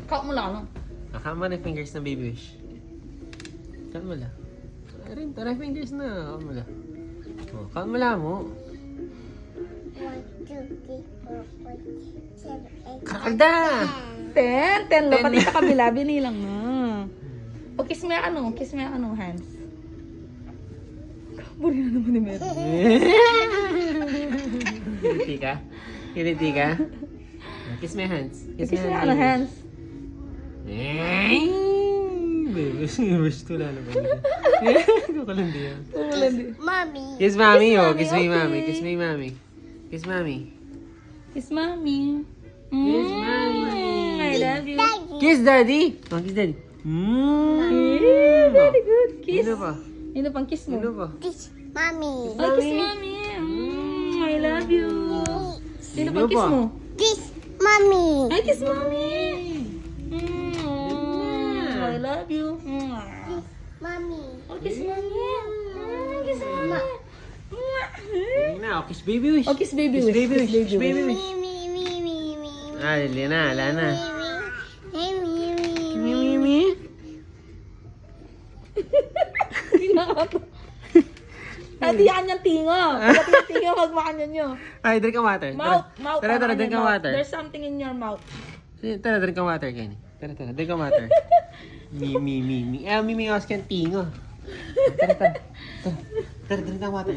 Count mo lang, ano? Count mo na yung fingers ng baby wish. Count mo lang. Rin, tara fingers na. Count mo lang. Oh, count mo lang mo. 1, 2, 3, 4, 5, 6, 7, 8, Kalda! 10. 10 lang. Pati sa kabila, binilang na. O, kiss mo yung hands. Buri na naman ni Mary. Kiliti ka? Kiliti ka? Kiss my hands. Kiss mo yung hands. Wish to lang naman. Kukulandi yan. Mommy. Kiss mommy, oh. Kiss Kiss me, mommy, mommy. okay. Kiss me, mommy. Kiss mommy. Kiss mommy. Kiss mommy. I love you. Daddy. Kiss daddy. Oh, kiss daddy. Very good. Kiss. Ano pa? Ano pang kiss mo? Ano pa? Kiss mommy. Ay, kiss mommy. I love you. Sino pang kiss mo? Kiss mommy. Ay, kiss mommy. I love you. Kiss mommy. Oh, kiss mommy. Kiss mommy. Ayun na, oh, kiss baby wish. Oh, kiss baby Kiss wish. baby wish. Kiss baby Me, wish. me, me, me, me. Ah, dali na, ala na. Me, me, me, me. Mimi. Hatiyan yung tingo. Hatiyan yung tingo, huwag makanyan nyo. Ay, drink ang water. Mouth. Tara, tara, drink ang water. There's something in your mouth. Tara, drink ang water, Kenny. Tara, drink ang water. Mimi. Mimi, Oscar, tingo. Tara, drink ang water.